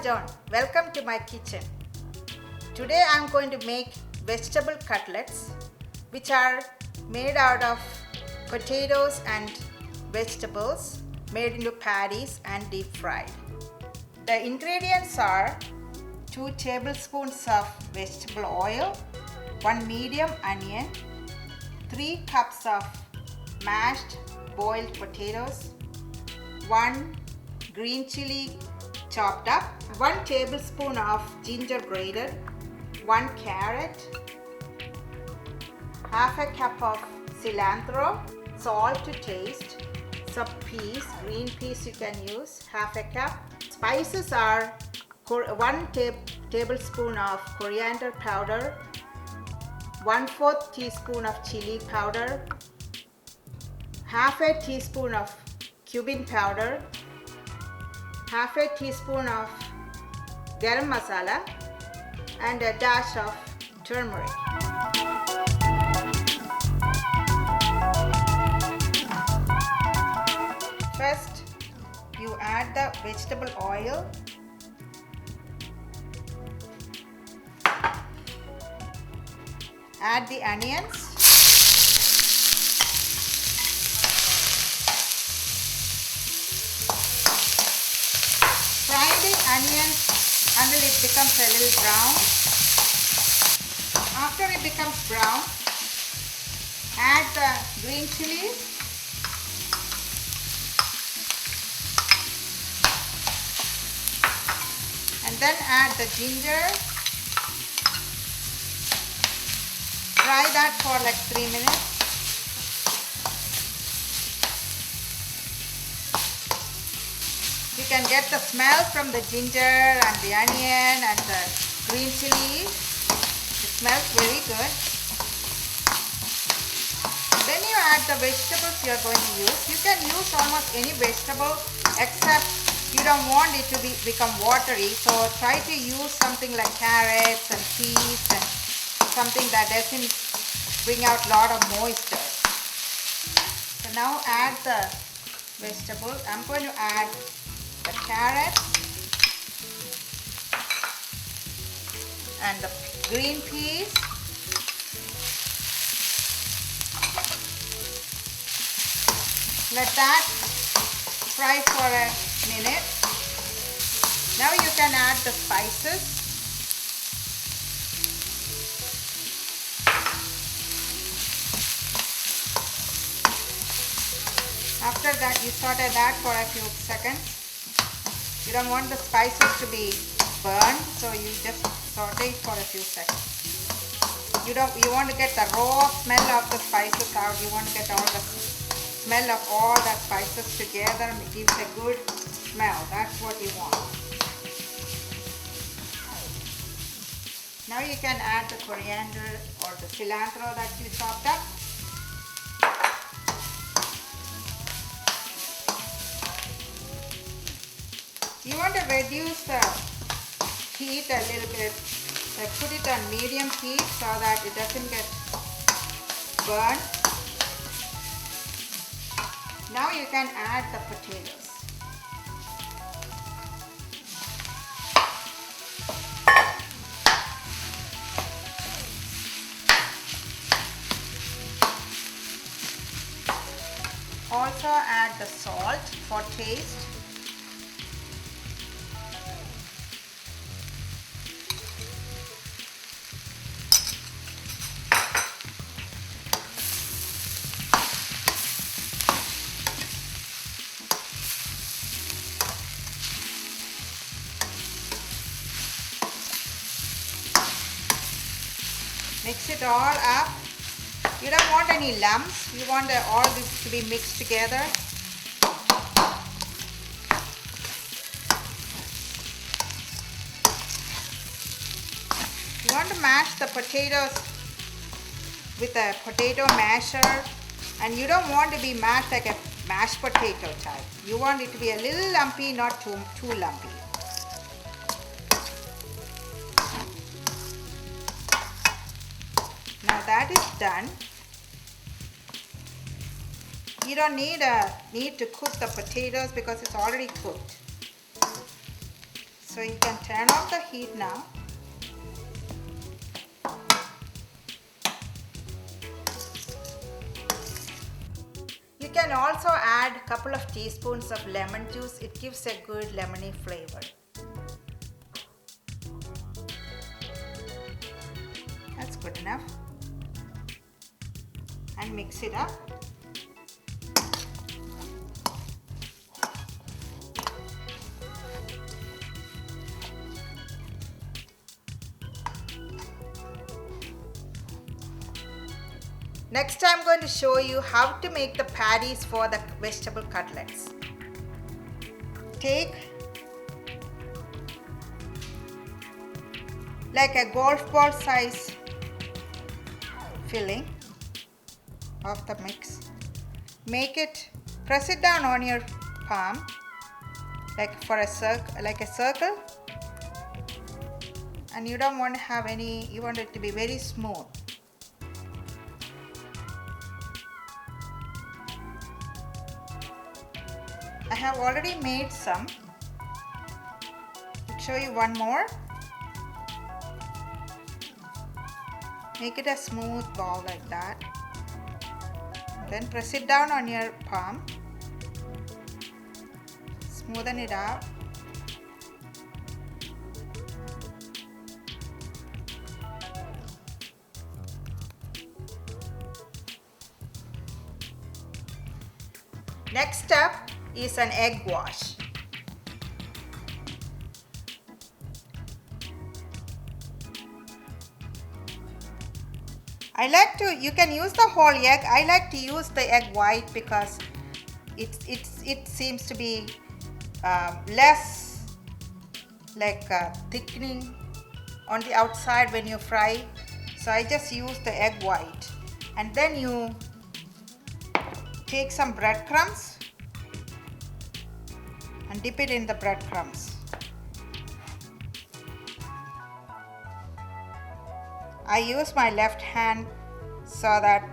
John, welcome to my kitchen. Today I am going to make vegetable cutlets which are made out of potatoes and vegetables made into patties and deep fried. The ingredients are 2 tablespoons of vegetable oil, 1 medium onion, 3 cups of mashed boiled potatoes, 1 green chili chopped up, 1 tablespoon of ginger grated, 1 carrot, half a cup of cilantro, salt to taste, some peas, green peas you can use, half a cup. Spices are 1 tablespoon of coriander powder, 1/4 teaspoon of chili powder, half a teaspoon of cumin powder, half a teaspoon of garam masala, and a dash of turmeric. First, you add the vegetable oil. Add the onions. Fry the onions until it becomes a little brown. After it becomes brown, add the green chilies. And then add the ginger. Fry that for like 3 minutes. You can get the smell from the ginger and the onion and the green chili. It smells very good. Then you add the vegetables you are going to use. You can use almost any vegetable except you don't want it to become watery. So try to use something like carrots and peas and something that doesn't bring out a lot of moisture. So now add the vegetables. I'm going to add the carrots and the green peas. Let that fry for a minute. Now you can add the spices. After that, you saute that for a few seconds. You don't want the spices to be burned, so you just saute it for a few seconds. You want to get the raw smell of the spices out. You want to get all the smell of all the spices together and it gives a good smell. That's what you want. Now you can add the coriander or the cilantro that you chopped up. You want to reduce the heat a little bit. Put it on medium heat so that it doesn't get burned. Now you can add the potatoes. Also add the salt for taste. Mix it all up. You don't want any lumps. You want all this to be mixed together. You want to mash the potatoes with a potato masher, and you don't want to be mashed like a mashed potato type. You want it to be a little lumpy, not too lumpy. Now that is done. You don't need to cook the potatoes because it's already cooked. So you can turn off the heat now. You can also add a couple of teaspoons of lemon juice. It gives a good lemony flavor. That's good enough. And mix it up. Next, I'm going to show you how to make the patties for the vegetable cutlets. Take like a golf ball size filling of the mix. Make it, press it down on your palm like a circle, and you don't want to have any, you want it to be very smooth. I have already made some. I'll show you one more. Make it a smooth ball like that. Then press it down on your palm. Smoothen it out. Next step is an egg wash. You can use the whole egg. I like to use the egg white because it seems to be less like thickening on the outside when you fry. So I just use the egg white. And then you take some breadcrumbs and dip it in the breadcrumbs. I use my left hand so that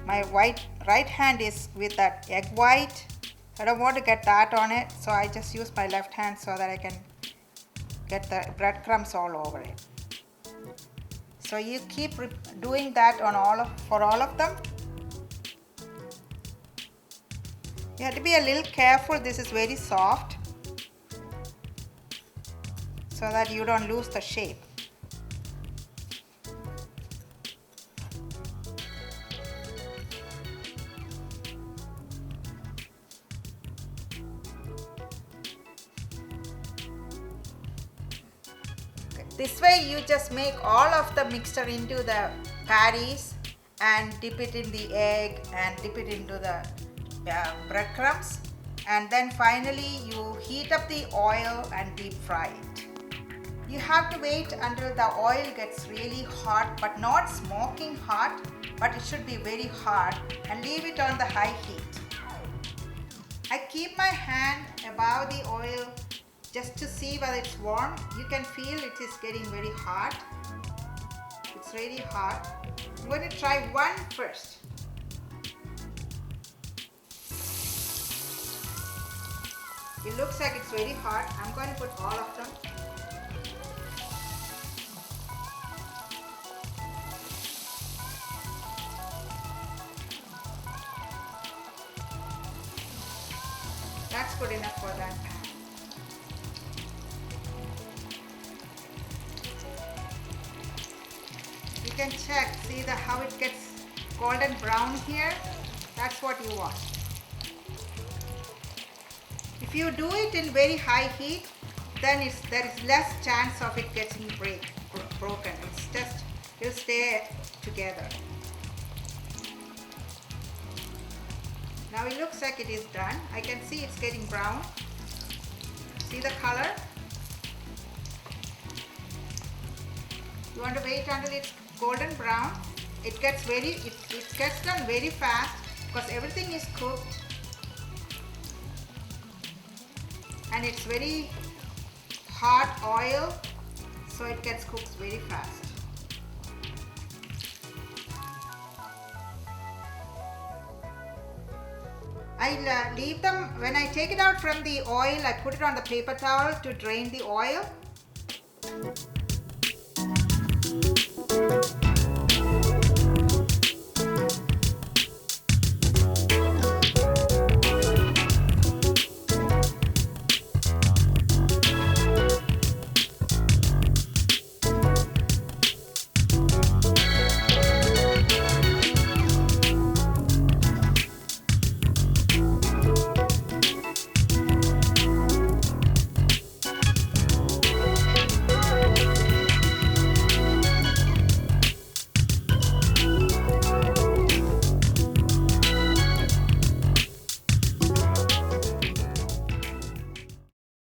my right hand is with that egg white. I don't want to get that on it, so I just use my left hand so that I can get the breadcrumbs all over it. So you keep doing that for all of them. You have to be a little careful. This is very soft, so that you don't lose the shape. This way you just make all of the mixture into the patties and dip it in the egg and dip it into the breadcrumbs, and then finally you heat up the oil and deep fry it. You have to wait until the oil gets really hot, but not smoking hot, but it should be very hot, and leave it on the high heat. I keep my hand above the oil just to see whether it's warm. You can feel it is getting very hot. It's really hot. I'm going to try one first. It looks like it's very hot. I'm going to put all of them. That's good enough for that pan. You can check, see how it gets golden brown here. That's what you want. If you do it in very high heat, then there is less chance of it getting broken. It'll stay together. Now it looks like it is done. I can see it's getting brown. See the color? You want to wait until it's golden brown. It gets done very fast because everything is cooked and it's very hot oil, so it gets cooked very fast. I leave them, when I take it out from the oil, I put it on the paper towel to drain the oil,